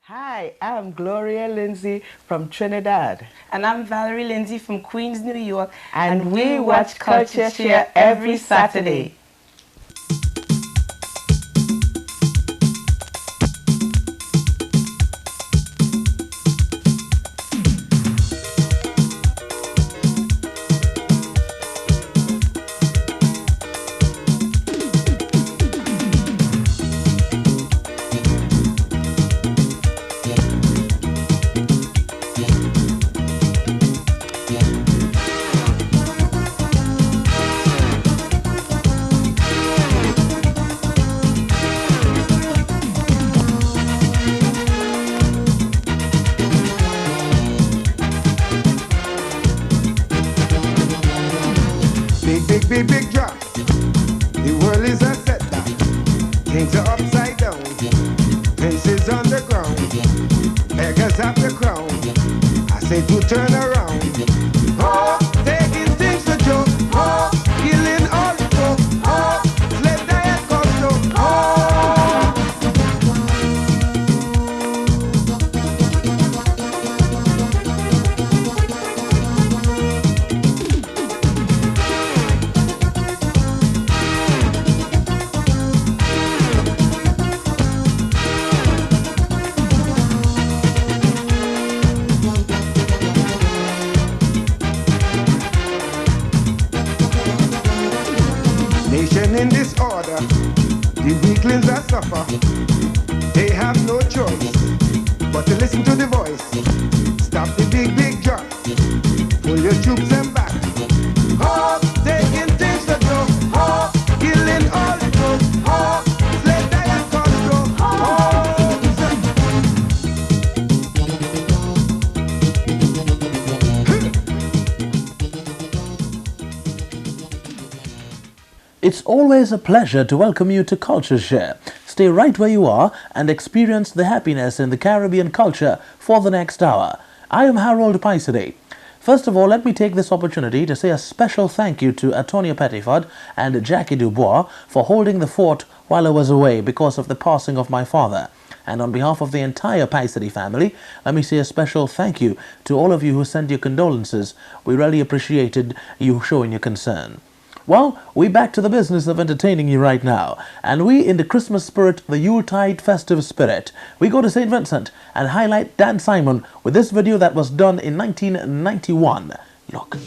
Hi, I'm Gloria Lindsay from Trinidad. And I'm Valerie Lindsay from Queens, New York. And we watch CultureShare every Saturday. Big drop. The world is a setback. Things are upside down. Princes on the ground. Beggars have the crown. I say to turn around. Oh, taking things to joke. Oh, killing all the folk. Oh, slave diet culture. Oh. Nation in disorder, the weaklings that suffer, they have no choice but to listen to the voice. Stop the big drop, pull your troops and back. Oh, taking things to go. Oh, killing all the folk. Oh, slave diet culture. Oh, It's always a pleasure to welcome you to CultureShare. Stay right where you are and experience the happiness in the Caribbean culture for the next hour. I am Harold PYSADEE. First of all, let me take this opportunity to say a special thank you to Antonia Pettiford and Jackie Dubois for holding the fort while I was away because of the passing of my father. And on behalf of the entire PYSADEE family, let me say a special thank you to all of you who sent your condolences. We really appreciated you showing your concern. Well, we're back to the business of entertaining you right now. And we, in the Christmas spirit, the Yuletide festive spirit, we go to St. Vincent and highlight Dan Simon with this video that was done in 1991. Look.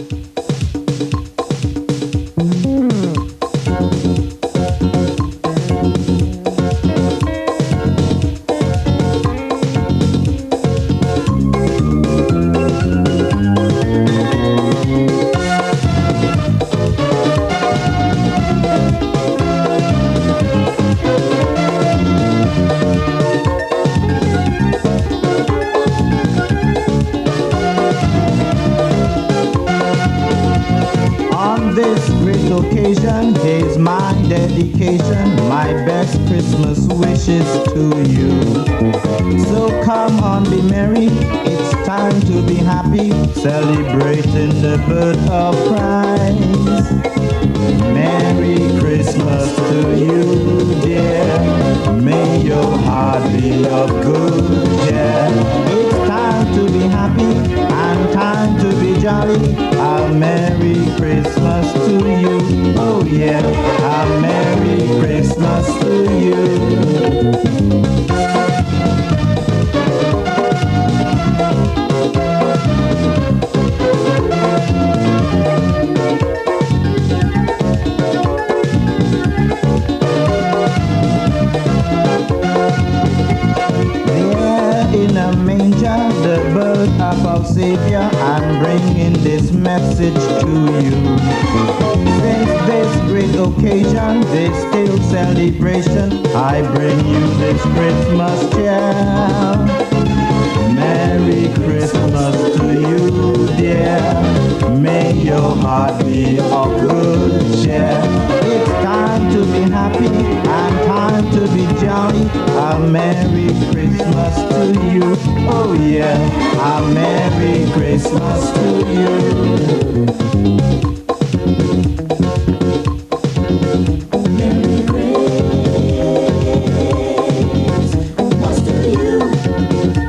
This great occasion, here's my dedication, my best Christmas wishes to you. So come on, be merry, it's time to be happy, celebrating the birth of Christ. Merry Christmas to you, dear, may your heart be of good cheer. It's time to be happy and time to be jolly. A Merry Christmas to you. Oh yeah, a Merry Christmas to you. In a manger, the birth of our Savior, I'm bringing this message to you. Since this great occasion, this still celebration, I bring you this Christmas cheer. Merry Christmas to you, dear, may your heart be of good cheer. It's time to be happy and time to be jolly. A Merry Christmas to you. Oh yeah, a Merry Christmas to you. Merry Christmas to you.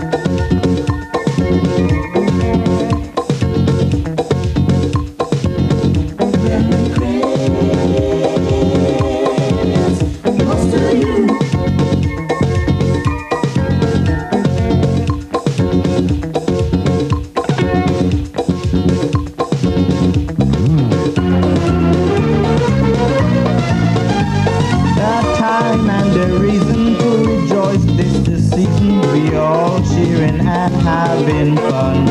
we all cheering and having fun.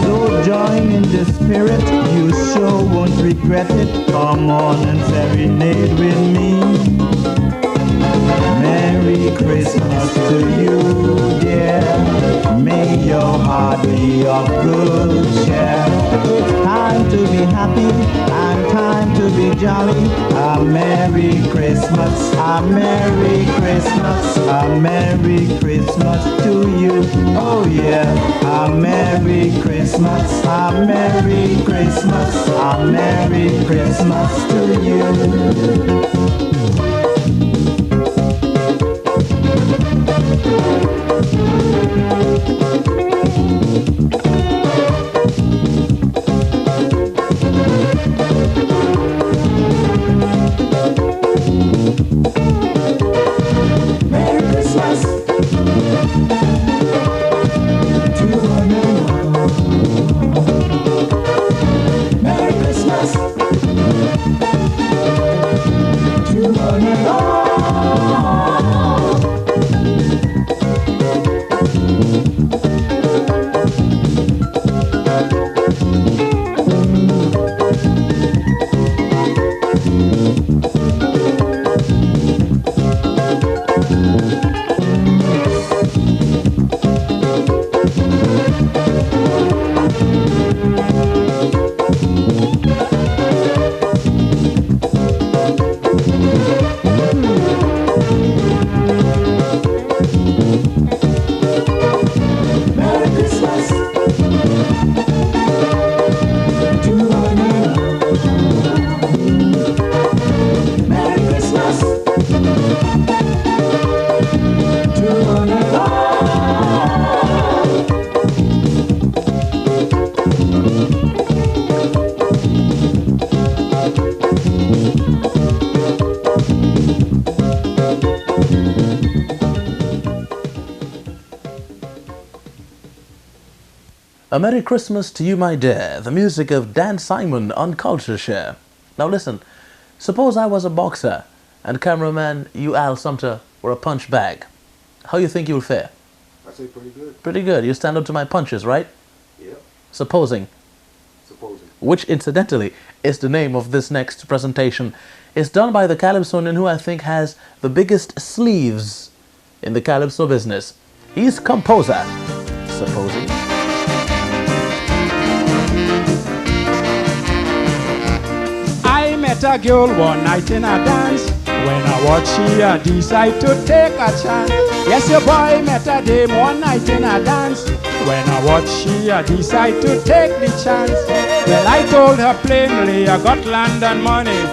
So join in the spirit, you sure won't regret it. Come on and serenade with me. Merry Christmas to you, dear. May your heart be of good cheer. It's time to be happy and time to be jolly. A Merry Christmas, a Merry Christmas, a Merry Christmas to you. Oh yeah, a Merry Christmas, a Merry Christmas, a Merry Christmas to you. A Merry Christmas to you, my dear. The music of Dan Simon on CultureShare. Now listen, suppose I was a boxer and cameraman, you Al Sumter, were a punch bag. How you think you'll fare? I say pretty good. Pretty good. You stand up to my punches, right? Yep. Supposing. Which, incidentally, is the name of this next presentation. It's done by the Calypsonian who I think has the biggest sleeves in the Calypso business. He's composer. Supposing. I met a girl one night in a dance. When I watched she decide to take a chance. Yes, your boy met a dame one night in a dance. When I watched she decide to take the chance. Well, I told her plainly I got land and money.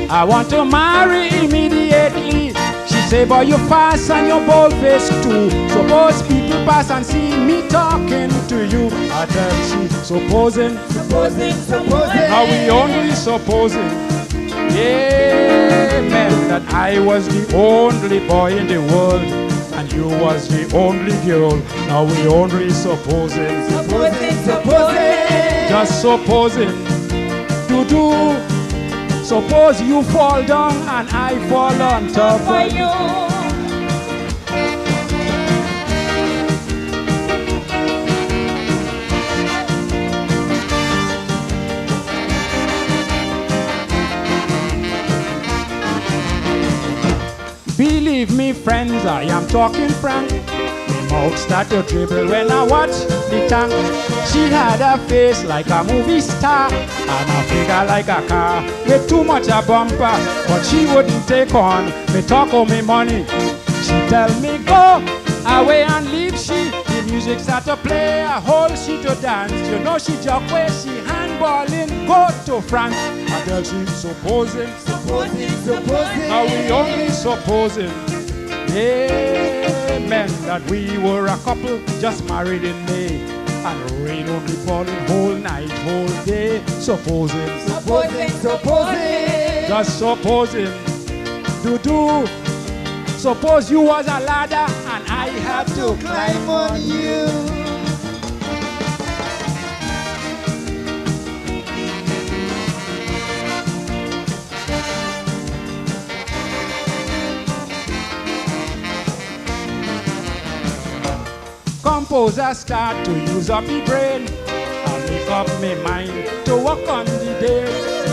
I want to marry immediately. She say, boy, you fast and you bold face too. Suppose people pass and see me talking to you. I tell she, supposing. Now we only supposing. Amen. That I was the only boy in the world and you was the only girl. Now we only supposing. Just supposing. Do. Suppose you fall down and I fall on top of you. Believe me, friends, I am talking frank. My mouth start to dribble when I watch the tank. She had a face like a movie star and a figure like a car with too much a bumper, but she wouldn't take on me talk of me money. She tell me go away and leave she. The music start to play, a whole she to dance. You know she joke where she handballing, go to France. I tell she supposing. Now we only supposing. Amen. That we were a couple just married in May. And rain only falling whole night, whole day. Supposing. Just supposing. Do. Suppose you was a ladder and I had to climb on you. Composer start to use up the brain and make up my mind to work on the day.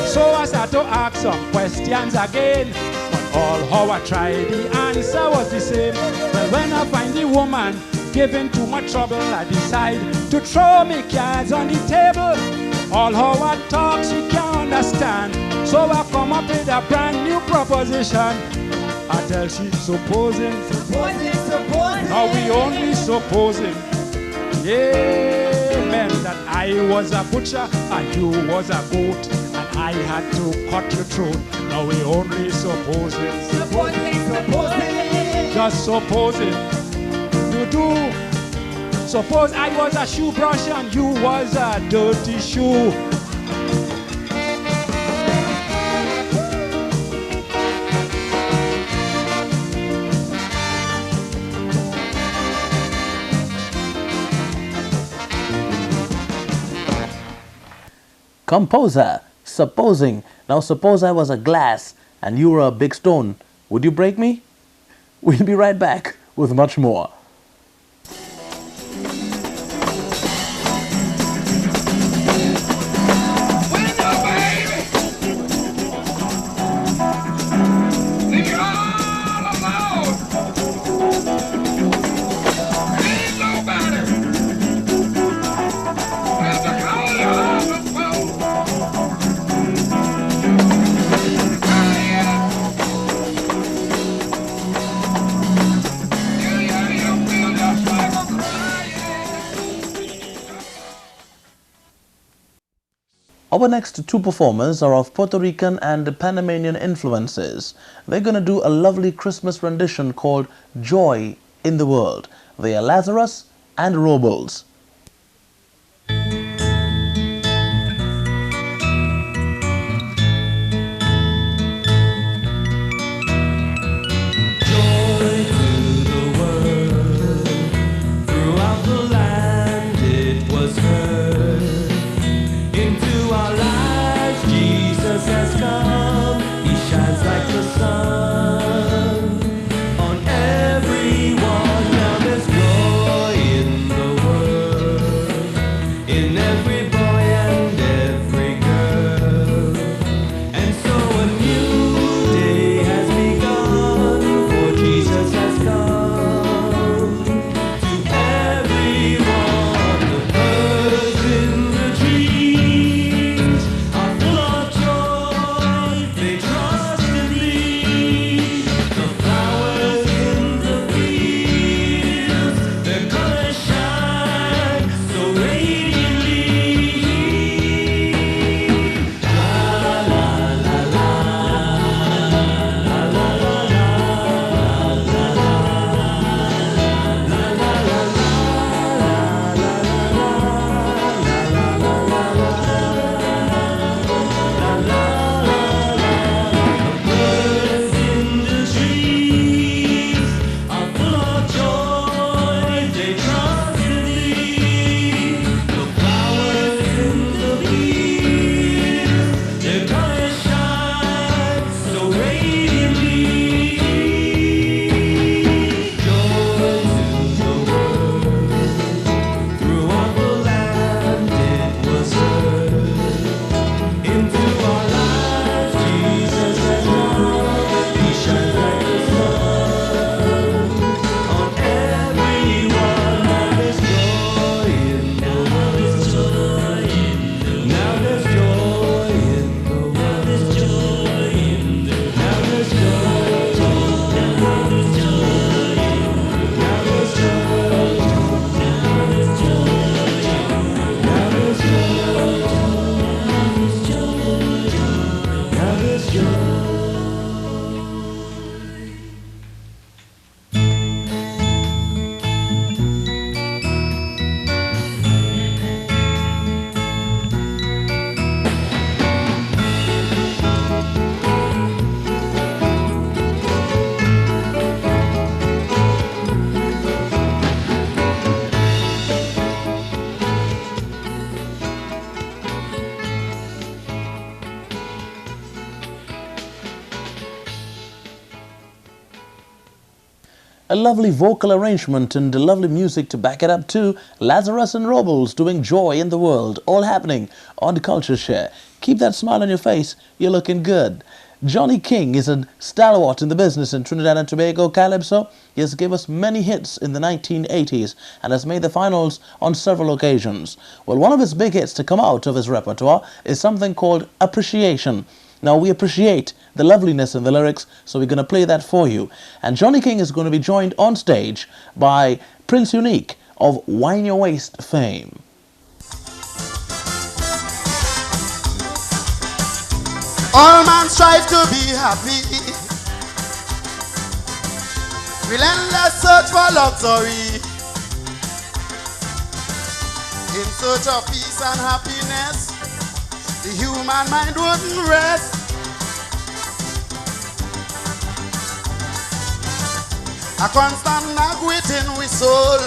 So I start to ask some questions again, but all how I tried the answer was the same. Well, when I find the woman giving too much trouble, I decide to throw me cards on the table. All how I talk she can't understand, so I come up with a brand new proposition. I tell she supposing. Now we only supposing. Amen. That I was a butcher and you was a goat, and I had to cut your throat. Now we only supposing. Just supposing. You do. Suppose I was a shoe brush and you was a dirty shoe. Composer, supposing. Now suppose I was a glass and you were a big stone. Would you break me? We'll be right back with much more. Our next two performers are of Puerto Rican and Panamanian influences. They're going to do a lovely Christmas rendition called Joy in the World. They are Lazarus and Robles. Every a lovely vocal arrangement and a lovely music to back it up too. Lazarus and Robles doing Joy in the World, all happening on the Culture Share. Keep that smile on your face, you're looking good. Johnny King is a stalwart in the business in Trinidad and Tobago calypso. He has given us many hits in the 1980s and has made the finals on several occasions. Well, one of his big hits to come out of his repertoire is something called Appreciation. Now, we appreciate the loveliness in the lyrics, so we're going to play that for you. And Johnny King is going to be joined on stage by Prince Unique of Wine Your Waist fame. All man strive to be happy. Relentless search for luxury. In search of peace and happiness, the human mind wouldn't rest. A constant nag within we soul,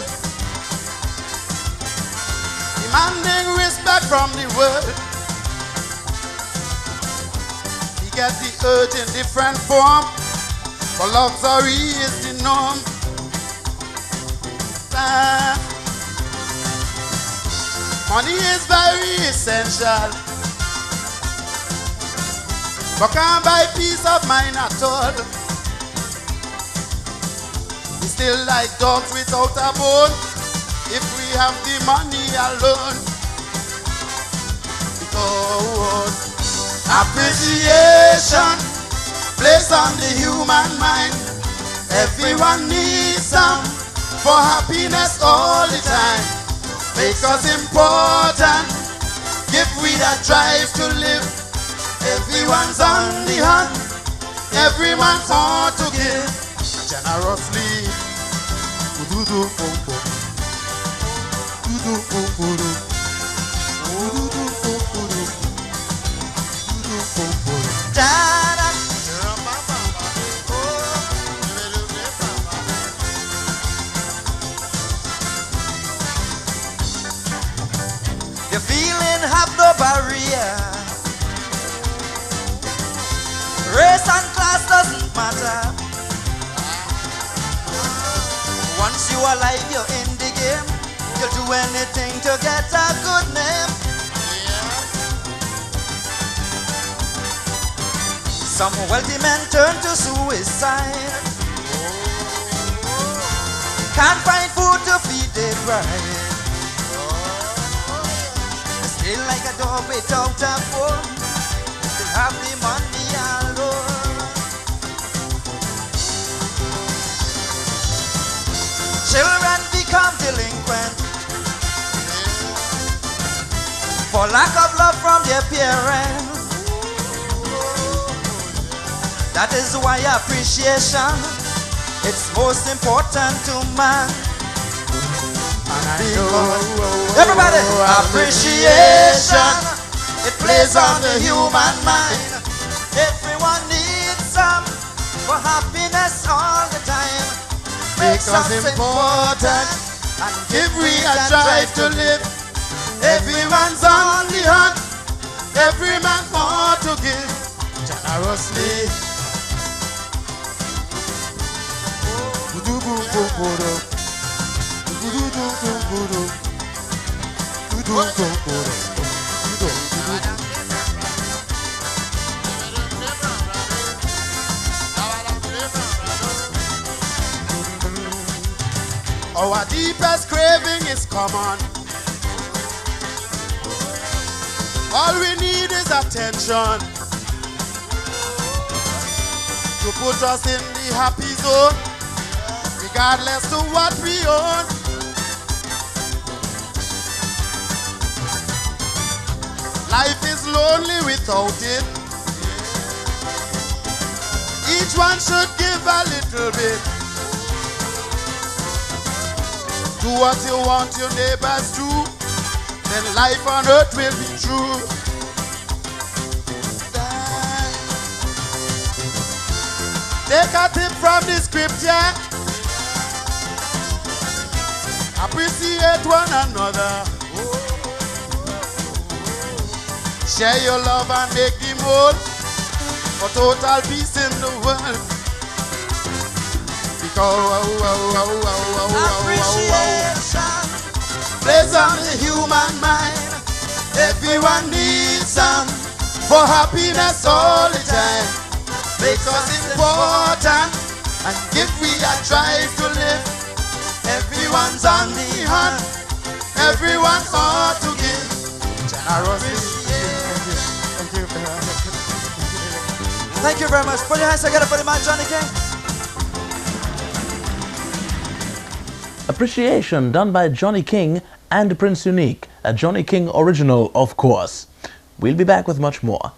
demanding respect from the world. Get the urge in different form, for luxury is the norm. Money is very essential, but can't buy peace of mind at all. We still like dogs without a bone, if we have the money alone. Because appreciation placed on the human mind. Everyone needs some for happiness all the time. Make us important, give we that drive to live. Everyone's on the hunt, everyone ought to give generously. Your feeling have no barrier. Race and class doesn't matter. Once you alive, you're in the game. You'll do anything to get a good name. Some wealthy men turn to suicide. Can't find food to feed their bride. They still like a dog without a bone. They have the money alone. Children become delinquent for lack of love from their parents. That is why appreciation, it's most important to man. Everybody, appreciation, it plays on the human mind. Everyone needs some for happiness all the time. Makes us important and Give we a drive to live. Everyone's on the hunt, every man ought to give generously. Our deepest craving is common. All we need is attention to put us in the happy zone, regardless to what we own. Life is lonely without it. Each one should give a little bit. Do what you want your neighbors to, then life on earth will be true. Take a tip from the scripture. Appreciate one another. Share your love and make the most for total peace in the world. Appreciation plays on the human mind. Everyone needs some for happiness all the time. Make us important and give we a try to live. Everyone's on the hunt. Everyone ought to give generosity. Thank you very much. Put your hands together for the man, Johnny King. Appreciation done by Johnny King and Prince Unique, a Johnny King original, of course. We'll be back with much more.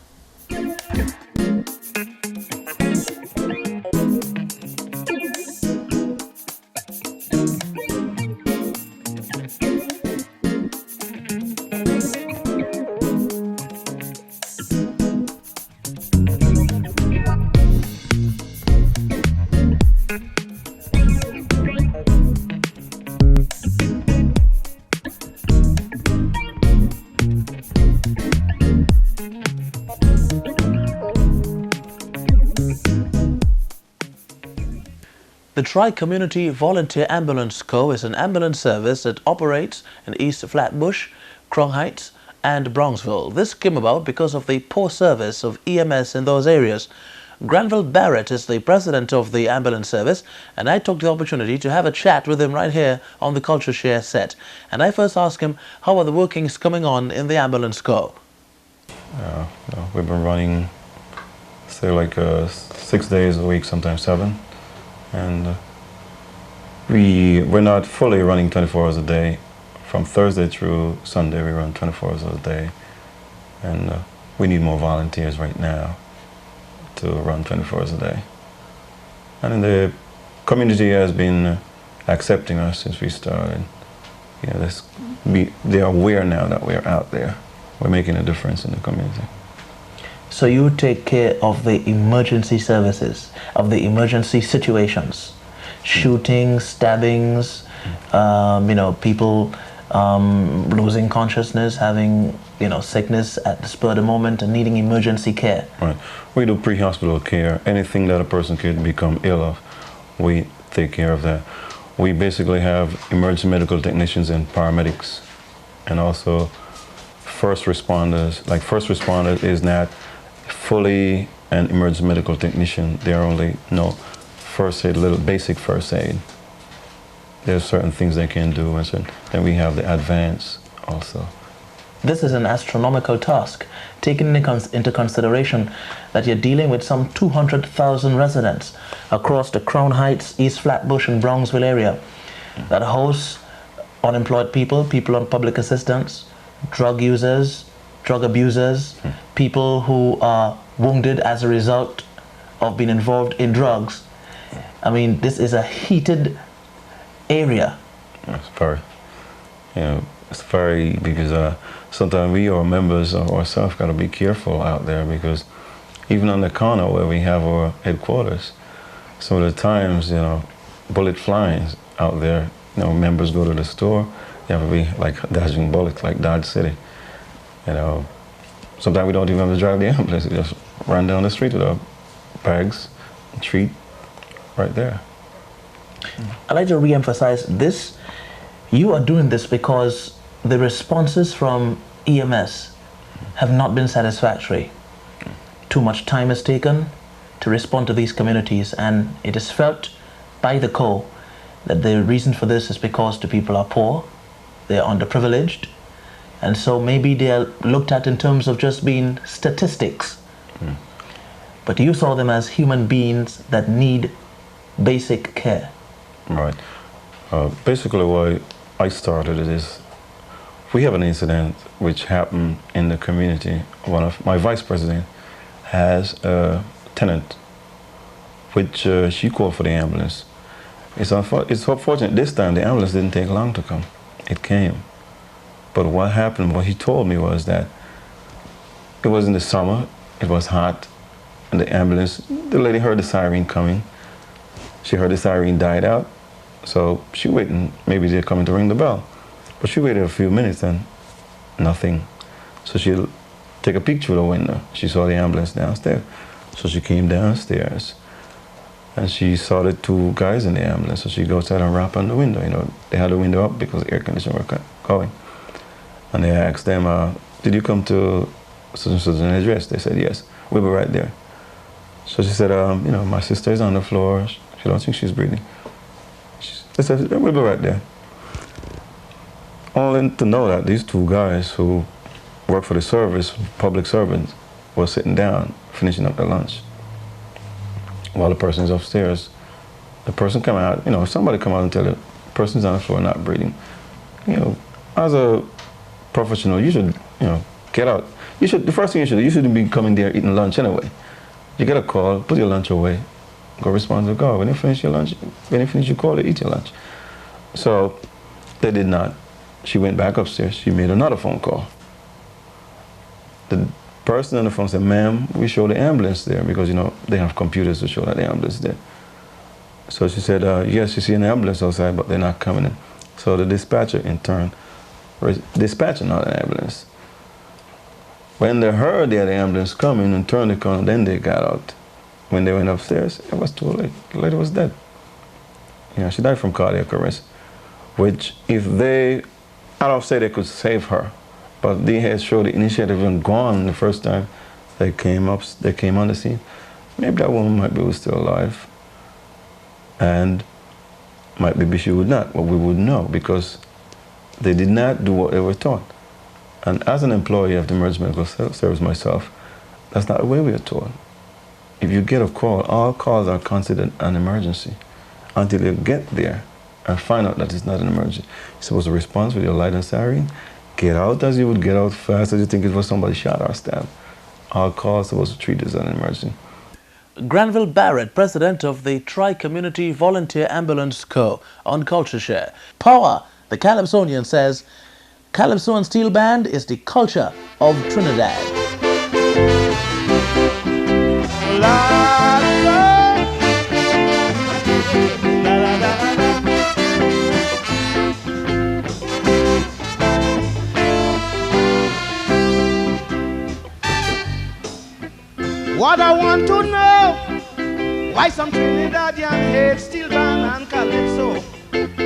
The Tri-Community Volunteer Ambulance Co. is an ambulance service that operates in East Flatbush, Crown Heights and Bronxville. This came about because of the poor service of EMS in those areas. Granville Barrett is the president of the ambulance service, and I took the opportunity to have a chat with him right here on the CultureShare set. And I first asked him, how are the workings coming on in the ambulance co? We've been running, say, like 6 days a week, sometimes 7. And we're not fully running 24 hours a day. From Thursday through Sunday, we run 24 hours a day. And we need more volunteers right now to run 24 hours a day. And the community has been accepting us since we started. You know, they're aware now that we're out there. We're making a difference in the community. So you take care of the emergency services, of the emergency situations, shootings, stabbings, people losing consciousness, having sickness at the spur of the moment and needing emergency care. Right. We do pre-hospital care. Anything that a person could become ill of, we take care of that. We basically have emergency medical technicians and paramedics, and also first responders. Like first responders is not fully an emergency medical technician. They're only first aid, little basic first aid. There's certain things they can do, and so then we have the advance also. This is an astronomical task, taking into consideration that you're dealing with some 200,000 residents across the Crown Heights, East Flatbush and Bronxville area that hosts unemployed people, people on public assistance, drug users, drug abusers, people who are wounded as a result of being involved in drugs. I mean, this is a heated area. It's very, because sometimes we, our members or ourselves, got to be careful out there, because even on the corner where we have our headquarters, some of the times, bullet flying out there. Members go to the store, they have to be like dodging bullets, like Dodge City. Sometimes we don't even have to drive the ambulance. We just run down the street with our bags, treat right there. I'd like to re-emphasize this. You are doing this because the responses from EMS have not been satisfactory. Too much time is taken to respond to these communities, and it is felt by the co that the reason for this is because the people are poor, they are underprivileged, and so maybe they are looked at in terms of just being statistics. But you saw them as human beings that need basic care. Right. Basically why I started it is, we have an incident which happened in the community. One of my vice president has a tenant which she called for the ambulance. It's unfortunate this time the ambulance didn't take long to come. It came. But what happened, what he told me was that it was in the summer, it was hot, and the ambulance, the lady heard the siren coming. She heard the siren died out, so she waited, maybe they're coming to ring the bell. But she waited a few minutes and nothing. So she took a peek through the window. She saw the ambulance downstairs. So she came downstairs. And she saw the two guys in the ambulance, so she goes outside and rap on the window. You know, they had the window up because the air conditioner were going. And they asked them, did you come to such an address? They said, yes, we'll be right there. So she said, you know, my sister is on the floor. She don't think she's breathing. They said, we'll be right there. Only to know that these two guys who work for the service, public servants, were sitting down, finishing up their lunch. While the person is upstairs, the person come out, you know, somebody come out and tell the person's on the floor not breathing. You know, as a professional, you should, you know, get out. The first thing you shouldn't be coming there eating lunch anyway. You get a call, put your lunch away, go respond to the call. When you finish your lunch, when you finish your call, you eat your lunch. So they did not. She went back upstairs, she made another phone call. The person on the phone said, ma'am, we show the ambulance there because, you know, they have computers to show that the ambulance is there. So she said, yes, you see an ambulance outside, but they're not coming in. So the dispatcher in turn, dispatching not an ambulance. When they heard they had the ambulance coming and turned the corner, then they got out. When they went upstairs, it was too late. The lady was dead. You know, she died from cardiac arrest, which if they, I don't say they could save her, but they had showed the initiative and gone the first time they came on the scene. Maybe that woman might be still alive, and maybe she would not, but we wouldn't know because they did not do what they were taught. And as an employee of the emergency medical service myself, that's not the way we are taught. If you get a call, all calls are considered an emergency until you get there and find out that it's not an emergency. You're supposed to respond with your light and siren, get out as you would get out fast as you think it was somebody shot or stabbed. All calls are supposed to treat this as an emergency. Granville Barrett, president of the Tri-Community Volunteer Ambulance Co. on CultureShare. Power, the Calypsonian says, Calypso and Steel Band is the culture of Trinidad. What I want to know, why some Trinidadian hate steel band and calypso.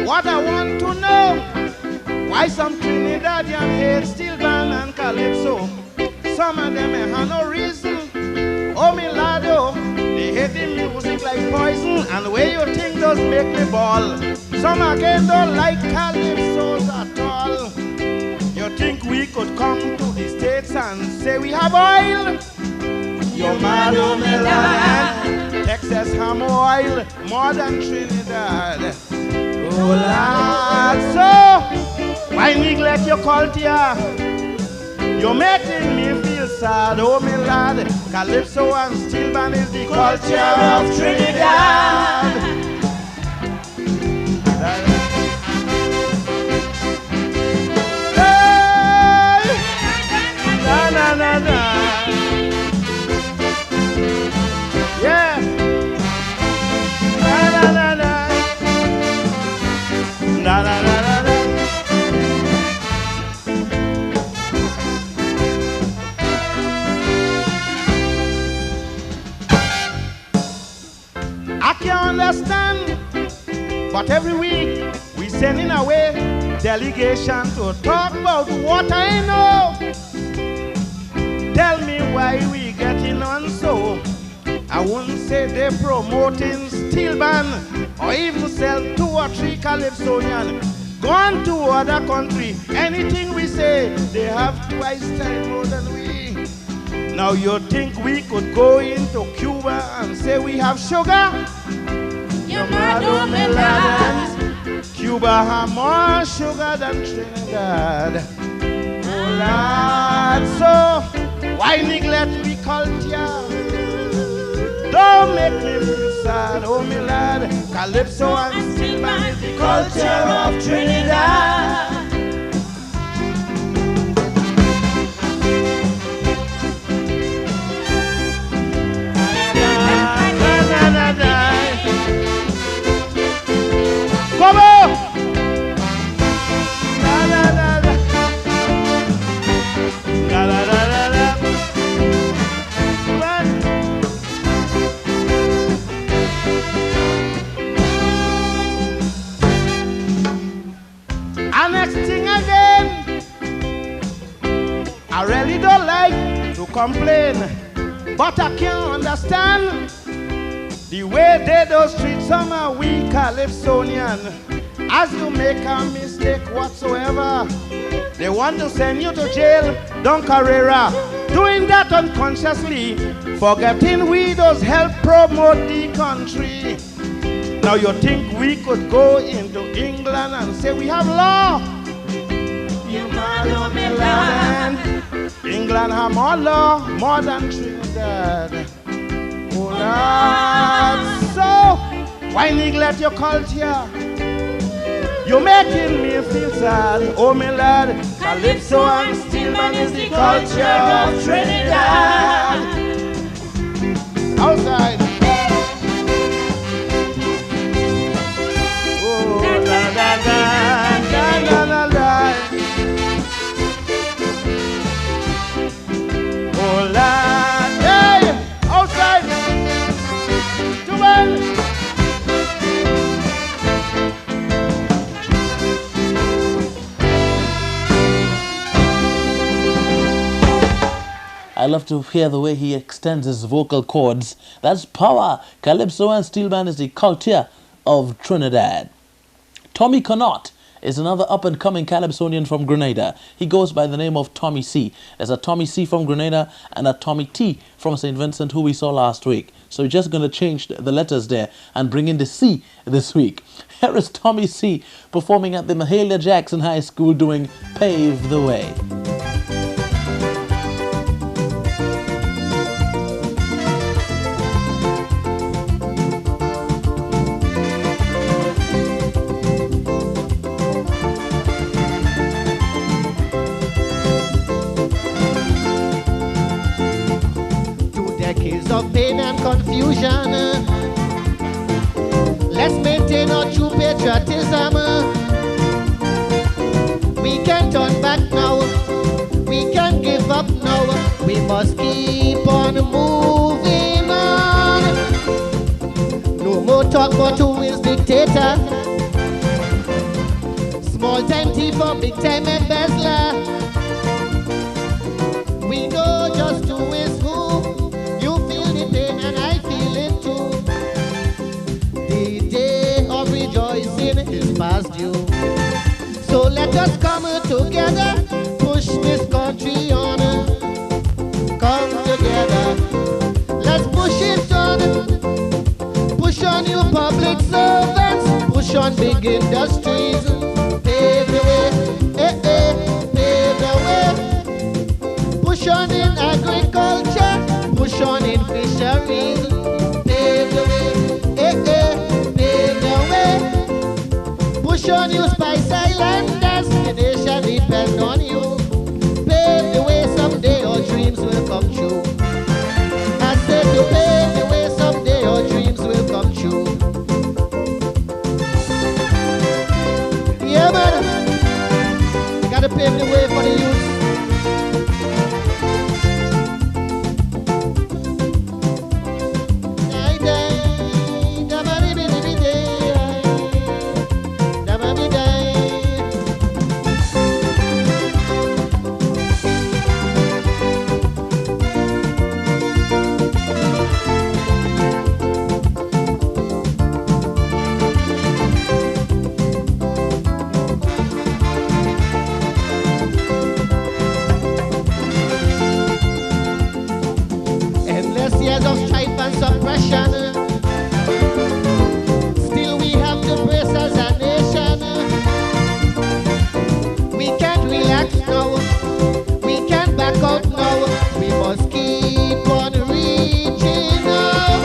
What I want to know, why some Trinidadian hate steel band and calypso. Some of them have no reason. Oh, me lad, oh, they hate the music like poison, and the way you think does make me ball. Some again don't like calypsos at all. You think we could come to the States and say we have oil? You're mad, oh, me lad. Texas ham oil more than Trinidad. Oh, lad, so why neglect your culture? You're making me feel sad, oh, me lad. Calypso and steel band is the culture of Trinidad. Hey, na na na na. Yeah. Na na na na. Na na na na na. I can understand, but every week we sending away delegation to talk about what I know. Tell me why we getting on so. I wouldn't say they're promoting steel band or even sell 2 or 3 Calypsonian. Gone to other country, anything we say, they have twice time more than we. Now you think we could go into Cuba and say we have sugar? You're mad, oh, me lad. Cuba have more sugar than Trinidad. Oh, lad, so why neglect we culture? Don't make me feel sad, oh, me lad. Calypso and steel band is the culture of Trinidad. Come on! Na na na na. Na na na na na. next thing again, I really don't like to complain, but I can't understand the way they don't treat some of we Calypsonian. As you make a mistake whatsoever, they want to send you to jail, Don Carrera. Doing that unconsciously, forgetting we does help promote the country. Now you think we could go into England and say we have law? You mad on me, land. England have more law, more than Trinidad. Oh Lord, so why neglect your culture? You're making me feel sad, oh my lad. Calypso and Steelman is the culture of Trinidad. Outside. Oh la la la la la la la. Oh la, hey, outside. Too well. I love to hear the way he extends his vocal cords. That's power. Calypso and Steelman is the culture of Trinidad. Tommy Connaught is another up-and-coming Calypsonian from Grenada. He goes by the name of Tommy C. There's a Tommy C from Grenada and a Tommy T from St. Vincent who we saw last week. So we're just going to change the letters there and bring in the C this week. Here is Tommy C performing at the Mahalia Jackson High School doing Pave the Way. Of pain and confusion, let's maintain our true patriotism. We can't turn back now, we can't give up now. We must keep on moving on. No more talk about who is dictator, small time thief or big time embezzler. We know just who is who. And I feel it too. The day of rejoicing is past due. So let us come together, push this country on. Come together, let's push it on. Push on you public servants, push on big industries. Pave the way, pave the way. Push on in agriculture, push on in fisheries, pave the way, pave the way. Push on you Spice Islanders, the nation depends on you. Pave the way, someday our dreams will come true. I said to pave the way, someday our dreams will come true. Yeah man, gotta pave the way for the youth. Of strife and suppression, still we have to brace as a nation. We can't relax now, we can't back out now. We must keep on reaching out.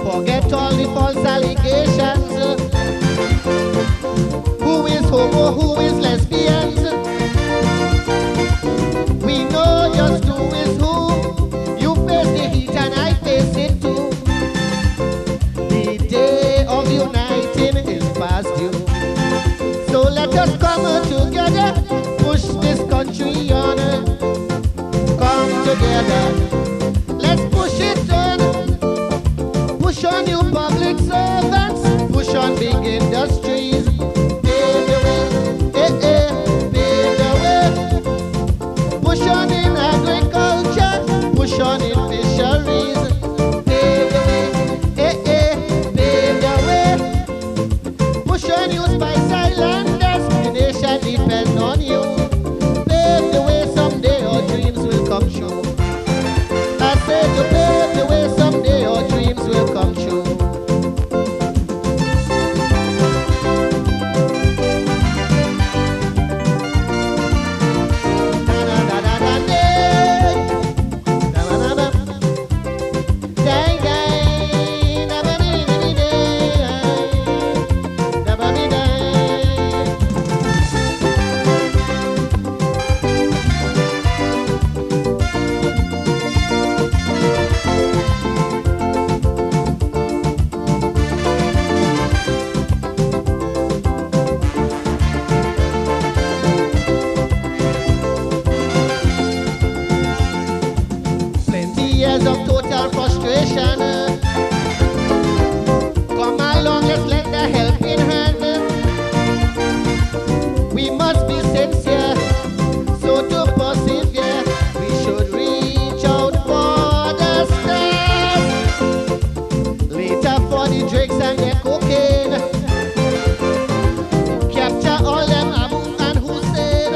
Forget all the false allegations. Who is homo, who is lesbians? We know just who is who. The heat and I face it too. The day of uniting is past due. So let us come together, push this country on. Come together, let's push it on. Push on you public servants, push on big industries. Pave the way, We must be sincere, so to persevere, we should reach out for the stars. Later for the drinks and the cocaine, capture all them Abu and Hussein.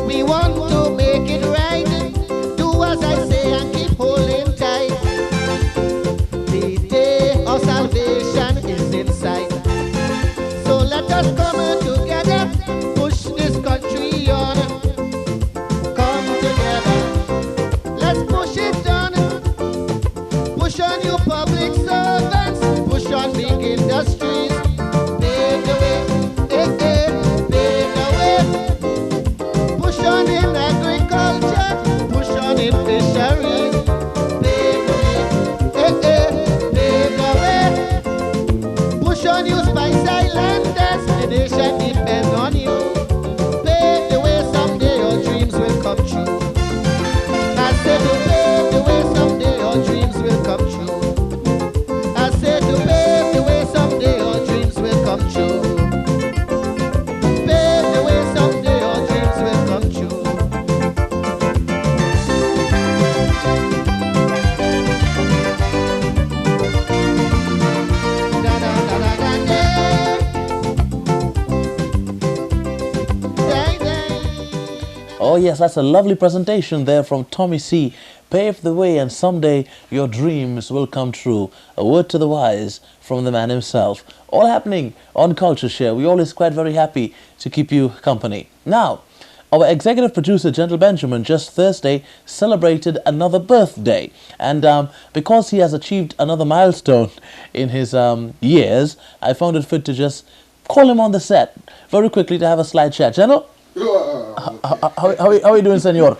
We want to make it right, do as I say and keep holding tight. The day of salvation is in sight. So let us come together, push this country on. Come together, let's push it on. Push on you public servants, push on big industries. Pave the way, pave the way. Push on in agriculture, push on in fisheries. Pave the way, pave the way. Push on you Spice Islanders, the nation depends on you. Pave the way, someday your dreams will come true. I said to pave the way, someday your dreams will come true. I said to pave the way, someday your dreams will come true. Pave the way, someday your dreams will come true. Da, da, da, da, da, da. Da, da. Oh yes, that's a lovely presentation there from Tommy C. Pave the way and someday your dreams will come true. A word to the wise from the man himself. All happening on CultureShare. We always quite very happy to keep you company. Now, our executive producer, Gentle Benjamin, just Thursday celebrated another birthday. And because he has achieved another milestone in his years, I found it fit to just call him on the set very quickly to have a slight chat. Gentle? How are you doing, senor?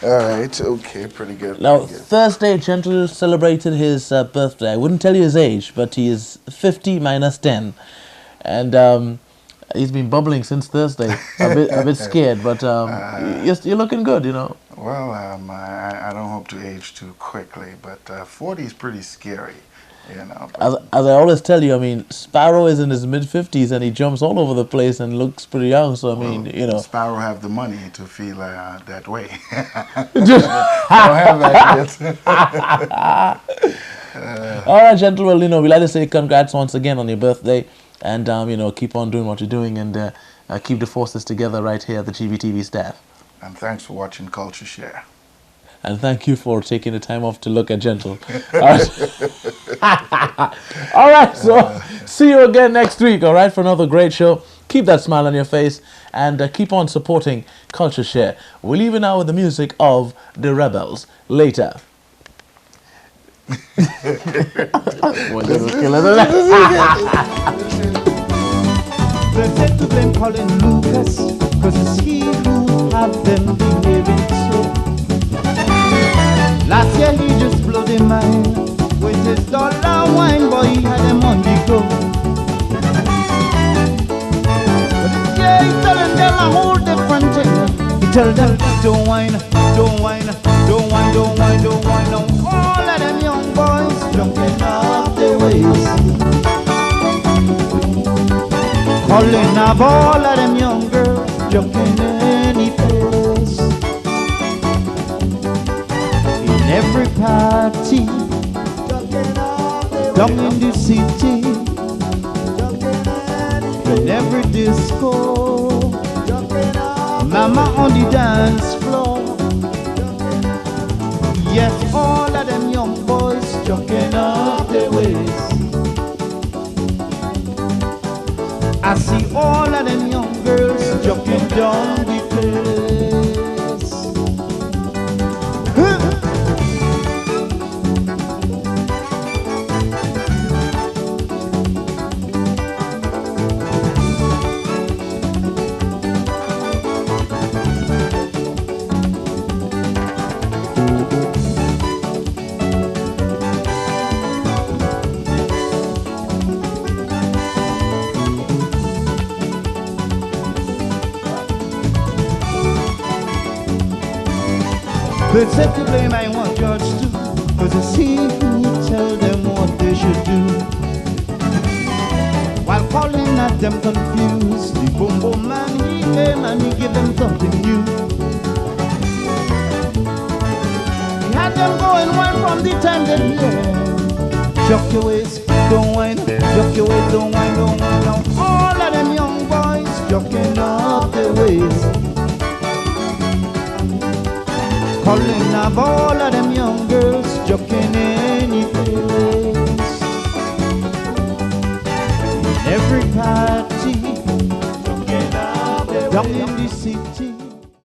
All right, okay, pretty good. Now, pretty good. Thursday, Gentle celebrated his birthday. I wouldn't tell you his age, but he is 50 minus 10. And he's been bubbling since Thursday. A bit scared, but you're looking good, you know. Well, I don't hope to age too quickly, but 40 is pretty scary, you know. As I always tell you, I mean, Sparrow is in his mid-50s and he jumps all over the place and looks pretty young. So, I mean, you know. Sparrow have the money to feel that way. I don't have that yet. All right, Gentle. Well, you know, we'd like to say congrats once again on your birthday. And, you know, keep on doing what you're doing and keep the forces together right here at the G.B.T.V staff. And thanks for watching CultureShare. And thank you for taking the time off to look at Gentle. All right, all right, so see you again next week, all right, for another great show. Keep that smile on your face and keep on supporting CultureShare. We'll leave you now with the music of The Rebels. Later. They said to blame Colin Lucas, cause it's he who had them behaving so. Last year he just blew their mind with his dollar wine, boy, he had them on the go. But this year he's telling them a whole different thing. He tell them, don't whine, don't whine, don't whine, don't whine, don't whine. Now all of them young boys jumping off their ways. Calling up all of them young girls, jumping any place. In every party, down in the city, in every disco, mama on the dance floor. Yes, all of them young boys jumping off their ways. I see all of them young girls jumping down the place. They said to blame I want George too, cause it's he who tell them what they should do. While calling at them confused, the and he give them something new. He had them going one from the time they hear. Chuck your waist, don't whine, chuck your waist, don't whine, don't whine. Now all of them young boys chucking up their waist. Calling up all of them young girls chucking any place. Every party chucking up their waist.